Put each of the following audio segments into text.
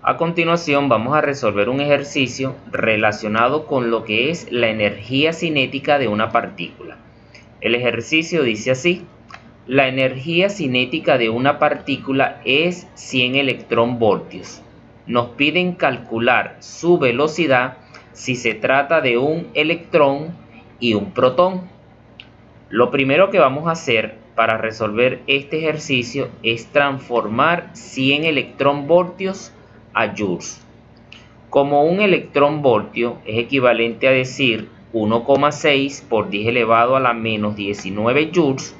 A continuación vamos a resolver un ejercicio relacionado con lo que es la energía cinética de una partícula. El ejercicio dice así: la energía cinética de una partícula es 100 electronvoltios. Nos piden calcular su velocidad si se trata de un electrón y un protón. Lo primero que vamos a hacer para resolver este ejercicio es transformar 100 electronvoltios a joules. Como un electronvoltio es equivalente a decir 1,6 por 10 elevado a la menos 19 joules,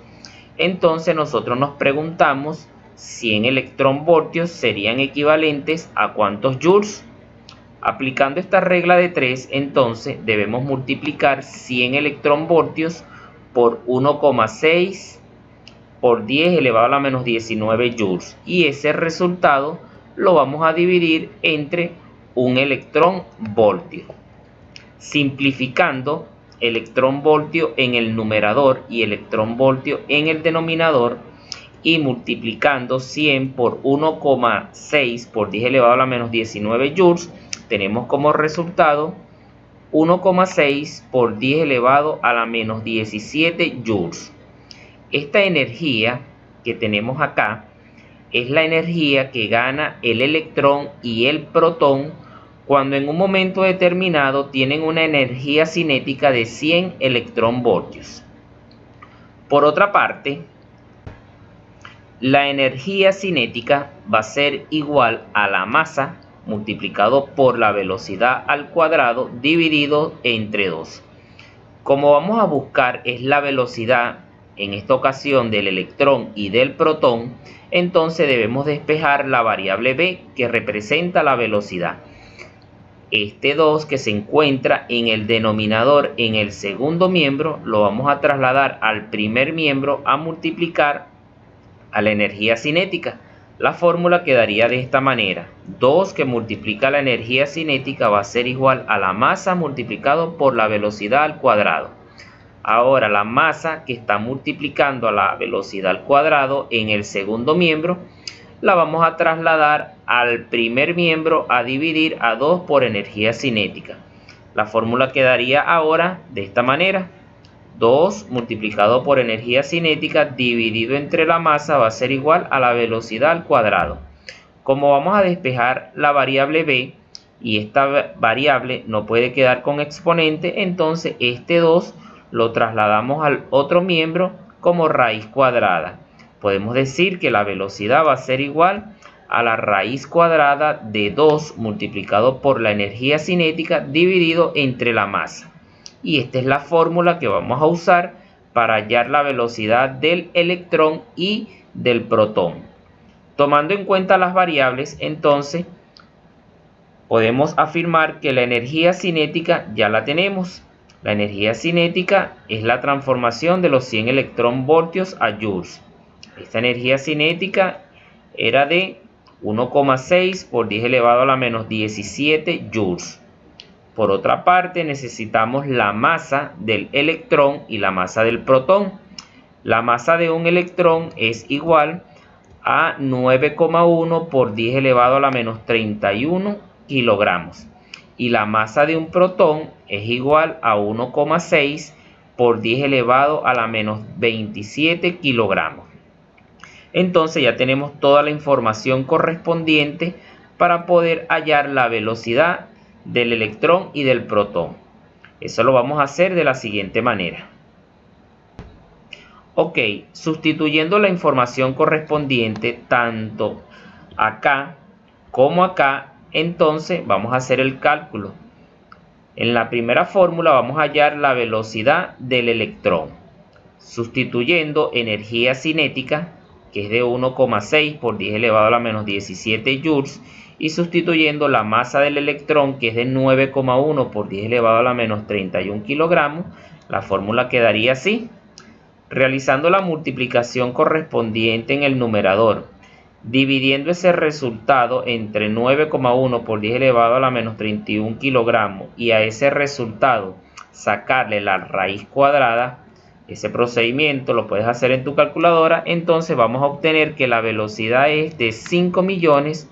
entonces nosotros nos preguntamos 100 electronvoltios serían equivalentes a ¿cuántos joules? Aplicando esta regla de 3, entonces debemos multiplicar 100 electronvoltios por 1,6 por 10 elevado a la menos 19 joules, y ese resultado lo vamos a dividir entre un electronvoltio. Simplificando, electronvoltio en el numerador y electronvoltio en el denominador, y multiplicando 100 por 1,6 por 10 elevado a la menos 19 joules, tenemos como resultado 1,6 por 10 elevado a la menos 17 joules. Esta energía que tenemos acá es la energía que gana el electrón y el protón cuando en un momento determinado tienen una energía cinética de 100 electronvoltios. Por otra parte, la energía cinética va a ser igual a la masa multiplicado por la velocidad al cuadrado dividido entre 2. Como vamos a buscar es la velocidad en esta ocasión del electrón y del protón, entonces debemos despejar la variable b que representa la velocidad. Este 2 que se encuentra en el denominador en el segundo miembro lo vamos a trasladar al primer miembro a multiplicar a la energía cinética. La fórmula quedaría de esta manera: 2 que multiplica la energía cinética va a ser igual a la masa multiplicado por la velocidad al cuadrado. Ahora la masa que está multiplicando a la velocidad al cuadrado en el segundo miembro la vamos a trasladar al primer miembro a dividir a 2 por energía cinética. La fórmula quedaría ahora de esta manera: 2 multiplicado por energía cinética dividido entre la masa va a ser igual a la velocidad al cuadrado. Como vamos a despejar la variable b y esta variable no puede quedar con exponente, entonces este 2 lo trasladamos al otro miembro como raíz cuadrada. Podemos decir que la velocidad va a ser igual a la raíz cuadrada de 2 multiplicado por la energía cinética dividido entre la masa. Y esta es la fórmula que vamos a usar para hallar la velocidad del electrón y del protón. Tomando en cuenta las variables, entonces podemos afirmar que la energía cinética ya la tenemos. La energía cinética es la transformación de los 100 electronvoltios a joules. Esta energía cinética era de 1,6 por 10 elevado a la menos 17 joules. Por otra parte, necesitamos la masa del electrón y la masa del protón. La masa de un electrón es igual a 9,1 por 10 elevado a la menos 31 kilogramos. Y la masa de un protón es igual a 1,6 por 10 elevado a la menos 27 kilogramos. Entonces ya tenemos toda la información correspondiente para poder hallar la velocidad del electrón y del protón. Eso lo vamos a hacer de la siguiente manera. Ok, sustituyendo la información correspondiente tanto acá como acá, entonces vamos a hacer el cálculo. En la primera fórmula vamos a hallar la velocidad del electrón, sustituyendo energía cinética, que es de 1,6 por 10 elevado a la menos 17 joules, y sustituyendo la masa del electrón, que es de 9,1 por 10 elevado a la menos 31 kilogramos, la fórmula quedaría así. Realizando la multiplicación correspondiente en el numerador, dividiendo ese resultado entre 9,1 por 10 elevado a la menos 31 kilogramos y a ese resultado sacarle la raíz cuadrada, ese procedimiento lo puedes hacer en tu calculadora, entonces vamos a obtener que la velocidad es de 5.900.000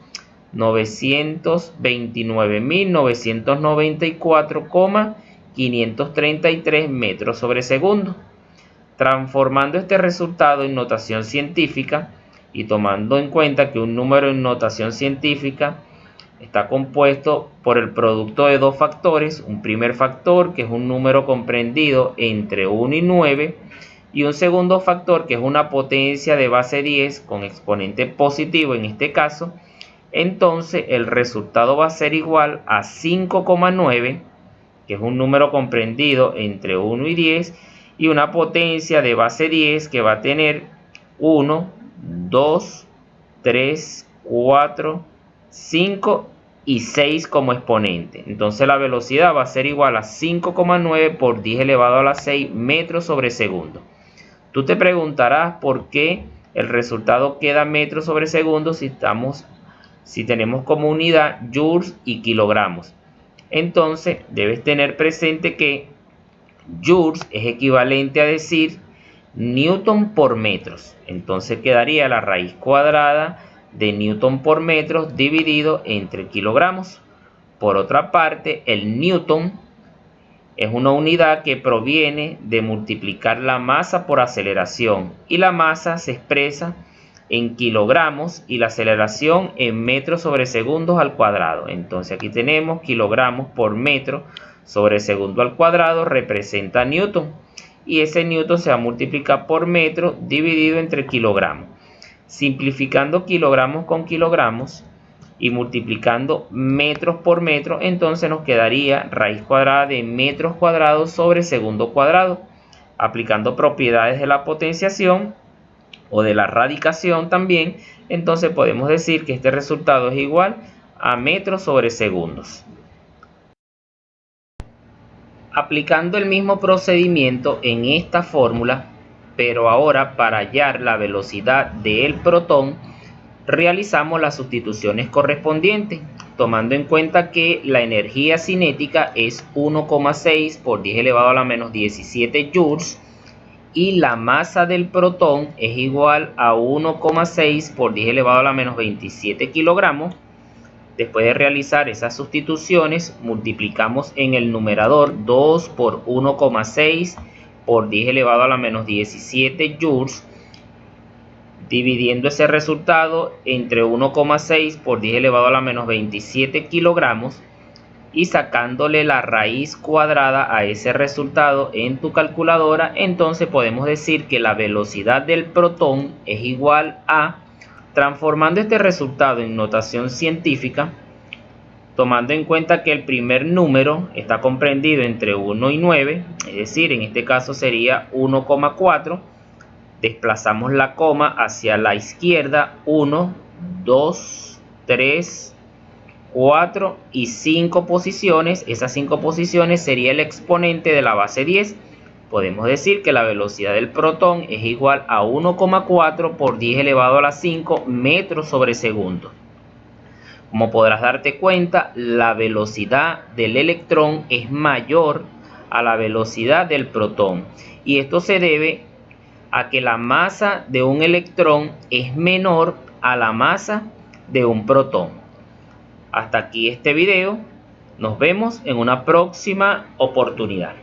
929.994,533 metros sobre segundo. Transformando este resultado en notación científica y tomando en cuenta que un número en notación científica está compuesto por el producto de dos factores, un primer factor que es un número comprendido entre 1 y 9 y un segundo factor que es una potencia de base 10 con exponente positivo en este caso, entonces el resultado va a ser igual a 5,9, que es un número comprendido entre 1 y 10, y una potencia de base 10 que va a tener 1, 2, 3, 4, 5 y 6 como exponente. Entonces la velocidad va a ser igual a 5,9 por 10 elevado a la 6 metros sobre segundo. Tú te preguntarás por qué el resultado queda metros sobre segundo si tenemos como unidad joules y kilogramos. Entonces debes tener presente que joules es equivalente a decir newton por metros. Entonces quedaría la raíz cuadrada de newton por metros dividido entre kilogramos. Por otra parte, el newton es una unidad que proviene de multiplicar la masa por aceleración, y la masa se expresa en kilogramos y la aceleración en metros sobre segundos al cuadrado. Entonces aquí tenemos kilogramos por metro sobre segundo al cuadrado representa newton, y ese newton se va a multiplicar por metro dividido entre kilogramos. Simplificando kilogramos con kilogramos y multiplicando metros por metro, entonces nos quedaría raíz cuadrada de metros cuadrados sobre segundo cuadrado. Aplicando propiedades de la potenciación o de la radicación también, entonces podemos decir que este resultado es igual a metros sobre segundos. Aplicando el mismo procedimiento en esta fórmula, pero ahora para hallar la velocidad del protón, realizamos las sustituciones correspondientes, tomando en cuenta que la energía cinética es 1,6 por 10 elevado a la menos 17 joules y la masa del protón es igual a 1,6 por 10 elevado a la menos 27 kilogramos. Después de realizar esas sustituciones, multiplicamos en el numerador 2 por 1,6 por 10 elevado a la menos 17 joules, dividiendo ese resultado entre 1,6 por 10 elevado a la menos 27 kilogramos y sacándole la raíz cuadrada a ese resultado en tu calculadora, entonces podemos decir que la velocidad del protón es igual a, transformando este resultado en notación científica, tomando en cuenta que el primer número está comprendido entre 1 y 9, es decir, en este caso sería 1,4, desplazamos la coma hacia la izquierda 1, 2, 3, 4 y 5 posiciones. Esas 5 posiciones sería el exponente de la base 10. Podemos decir que la velocidad del protón es igual a 1,4 por 10 elevado a la 5 metros sobre segundo. Como podrás darte cuenta, la velocidad del electrón es mayor a la velocidad del protón, y esto se debe a que la masa de un electrón es menor a la masa de un protón. Hasta aquí este video. Nos vemos en una próxima oportunidad.